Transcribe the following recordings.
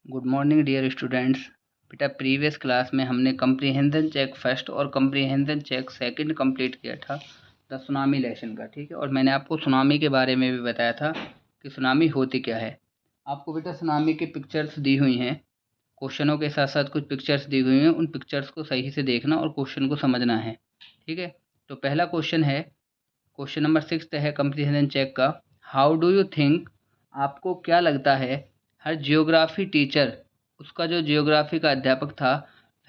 Good morning dear students. बेटा previous class में हमने कंप्रीहेंशन चेक फर्स्ट और कंप्रीहेंशन चेक सेकंड कंप्लीट किया था द सुनामी लेसन का, ठीक है। और मैंने आपको सुनामी के बारे में भी बताया था कि सुनामी होती क्या है। आपको बेटा सुनामी की पिक्चर्स दी हुई हैं, क्वेश्चनों के साथ साथ कुछ पिक्चर्स दी हुई हैं। उन पिक्चर्स को सही से देखना और क्वेश्चन को समझना है, ठीक है। तो पहला क्वेश्चन है, क्वेश्चन नंबर 6 है कंप्रीहेंशन चेक का। हाउ डू यू थिंक, आपको क्या लगता है, हर जियोग्राफी टीचर, उसका जो जियोग्राफी का अध्यापक था,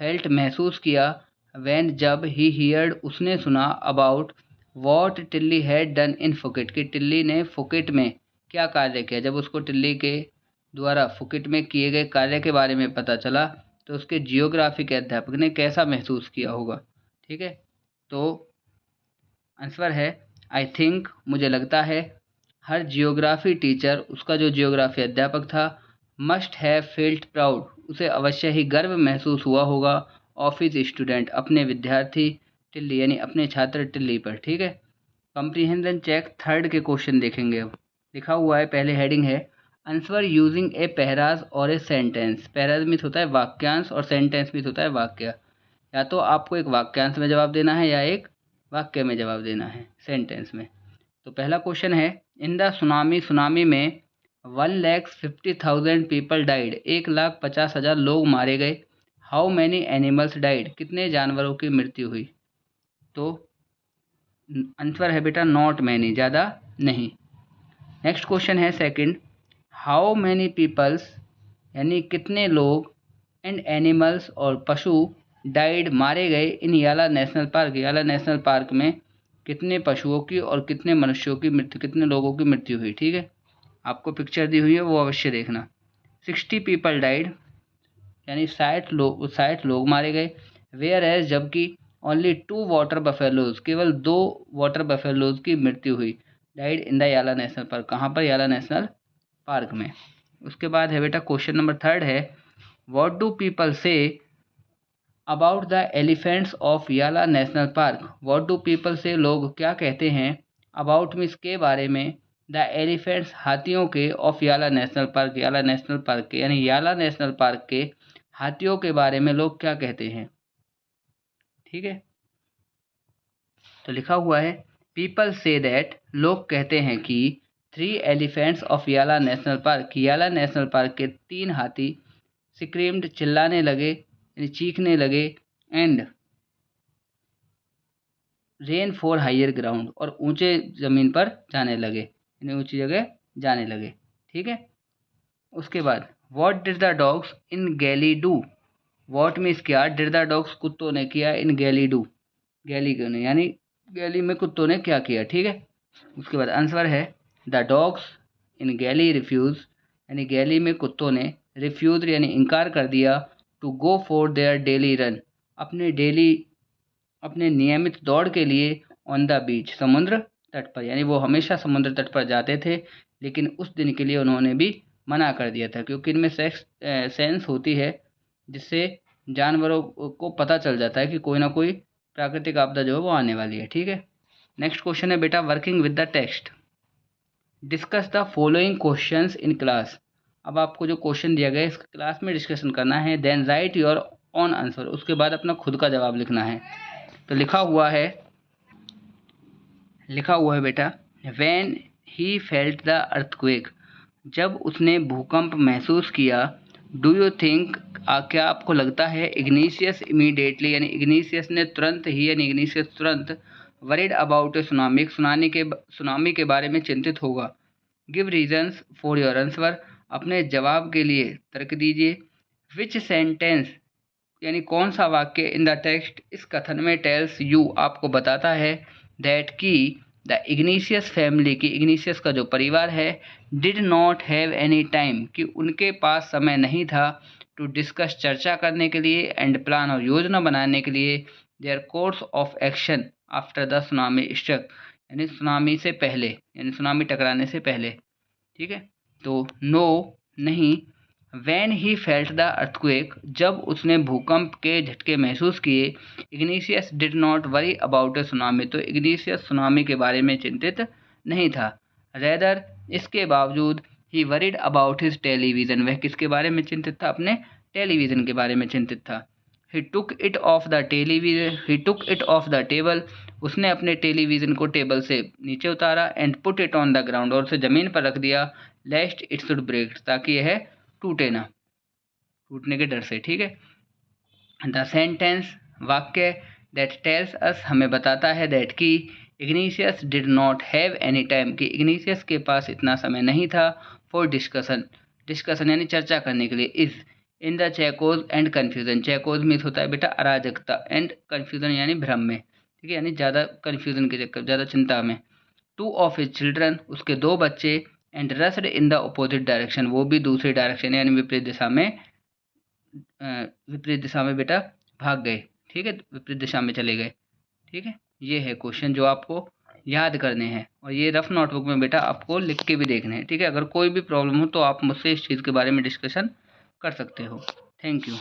फेल्ट महसूस किया, व्हेन जब, ही हियर्ड उसने सुना, about what Tilly had done in Phuket कि टिल्ली ने फुकेट में क्या कार्य किया। जब उसको टिल्ली के द्वारा फुकेट में किए गए कार्य के बारे में पता चला तो उसके जियोग्राफी के अध्यापक ने कैसा महसूस किया होगा, ठीक है। तो आंसर है आई थिंक, मुझे लगता है, हर जियोग्राफी टीचर, उसका जो जियोग्राफी अध्यापक था, मस्ट हैव फील्ड प्राउड, उसे अवश्य ही गर्व महसूस हुआ होगा, ऑफ हिज स्टूडेंट, अपने विद्यार्थी टिल्ली यानी अपने छात्र टिल्ली पर, ठीक है। कंप्रीहेंशन चेक थर्ड के क्वेश्चन देखेंगे। अब लिखा हुआ है, पहले हेडिंग है आंसर यूजिंग ए पैराज और ए सेंटेंस। पैराज मीन्स होता है वाक्यांश और सेंटेंस मीन्स होता है वाक्य। या तो आपको एक वाक्यांश में जवाब देना है या एक वाक्य में जवाब देना है, सेंटेंस में। तो पहला क्वेश्चन है, इन द सुनामी, सुनामी में 1,50,000 पीपल डाइड, 1,50,000 लोग मारे गए। हाउ मैनी एनिमल्स डाइड, कितने जानवरों की मृत्यु हुई। तो आंसर है बेटा नॉट मैनी, ज़्यादा नहीं। नेक्स्ट क्वेश्चन है सेकंड, हाउ मैनी पीपल्स यानी कितने लोग, एंड एनिमल्स और पशु, डाइड मारे गए, इन याला national park, Yala national park में कितने पशुओं की और कितने मनुष्यों की मृत्यु, कितने लोगों की मृत्यु हुई, ठीक है। आपको पिक्चर दी हुई है, वो अवश्य देखना। 60 पीपल डाइड यानी 60 लोग मारे गए। वेयर एज, जबकि ओनली 2 वाटर बफेलोज, केवल 2 वाटर बफेलोज की मृत्यु हुई, डाइड इन द याला नेशनल पार्क, कहाँ पर, याला नेशनल पार्क में। उसके बाद है बेटा क्वेश्चन नंबर थर्ड है, what do people say about the elephants of Yala national park. What do people say, लोग क्या कहते हैं, अबाउट मीन्स के बारे में, द एलिफेंट्स हाथियों के, of Yala national park, Yala national park के, यानी याला नेशनल पार्क के हाथियों के बारे में लोग क्या कहते हैं, ठीक है। तो लिखा हुआ है, पीपल से दैट, लोग कहते हैं कि 3 elephants of Yala national park, Yala national park के 3 हाथी, स्क्रीम्ड चिल्लाने लगे यानी चीखने लगे, and ran for higher ground, और ऊंचे ज़मीन पर जाने लगे यानी ऊंची जगह जाने लगे, ठीक है। उसके बाद what did the dogs in Galle do, what means क्या, डिड द डॉग्स कुत्तों ने किया, इन गैली डू, गैली ने यानी गैली में कुत्तों ने क्या किया, ठीक है। उसके बाद आंसर है the dogs in Galle refuse, यानी गैली में कुत्तों ने, रिफ्यूज यानी इनकार कर दिया, to go for their daily run, अपने नियमित दौड़ के लिए, ऑन द बीच, समुद्र तट पर, यानी वो हमेशा समुद्र तट पर जाते थे, लेकिन उस दिन के लिए उन्होंने भी मना कर दिया था, क्योंकि इनमें सेंस होती है जिससे जानवरों को पता चल जाता है कि कोई ना कोई प्राकृतिक आपदा जो है वो आने वाली है, ठीक है। नेक्स्ट क्वेश्चन है बेटा working with the text, discuss the following questions in class. अब आपको जो क्वेश्चन दिया गया है इसका क्लास में डिस्कशन करना है, then write your own answer, उसके बाद अपना खुद का जवाब लिखना है। तो लिखा हुआ है बेटा, when he felt the earthquake, जब उसने भूकंप महसूस किया, डू यू थिंक, क्या आपको लगता है, इग्निशियस इमीडिएटली यानी इग्निशियस ने तुरंत ही, यानी इग्निशियस तुरंत, worried about A tsunami, tsunami के बारे में चिंतित होगा। Give reasons for your answer, अपने जवाब के लिए तर्क दीजिए। विच सेंटेंस यानी कौन सा वाक्य, इन द टेक्स्ट, इस कथन में, टेल्स यू, आपको बताता है, दैट की द इग्निशियस फैमिली की, इग्निशियस का जो परिवार है, did not have any time कि उनके पास समय नहीं था, टू डिस्कस चर्चा करने के लिए, एंड प्लान और योजना बनाने के लिए, their course of action after the tsunami struck, यानी सुनामी से पहले, यानी सुनामी टकराने से पहले, ठीक है। तो नो नहीं, when he felt the earthquake, जब उसने भूकंप के झटके महसूस किए, igneous did not worry about A tsunami, तो इग्निशियस सुनामी के बारे में चिंतित नहीं था, रेदर इसके बावजूद, ही वरीड अबाउट हिज टेलीविज़न, वह किसके बारे में चिंतित था? अपने टेलीविज़न के बारे में चिंतित था। He took it off the table, उसने अपने टेलीविज़न को टेबल से नीचे उतारा। And put it on the ground, और उसे ज़मीन पर रख दिया। लेस्ट इट शुड ब्रेक, ताकि यह टूटे ना, टूटने के डर से, ठीक है। द सेंटेंस, वाक्य, दैट टेल्स अस, हमें बताता है, दैट कि igneous did not have any time, कि इग्निशियस के पास इतना समय नहीं था। फॉर डिस्कशन यानी चर्चा करने के लिए। इज इन द चेकोज एंड कन्फ्यूजन, चेकोज मीन्स होता है बेटा अराजकता, एंड कन्फ्यूजन यानी भ्रम में, ठीक है, यानी ज़्यादा कन्फ्यूजन के चक्कर, ज़्यादा चिंता में। टू ऑफ हिज चिल्ड्रन, उसके 2 बच्चे। And rushed in the opposite direction, वो भी दूसरी डायरेक्शन यानी विपरीत दिशा में बेटा भाग गए, ठीक है, विपरीत दिशा में चले गए, ठीक है। ये है क्वेश्चन जो आपको याद करने हैं, और ये रफ नोटबुक में बेटा आपको लिख के भी देखने हैं, ठीक है। अगर कोई भी प्रॉब्लम हो तो आप मुझसे इस चीज़ के बारे में डिस्कशन कर सकते हो। Thank you.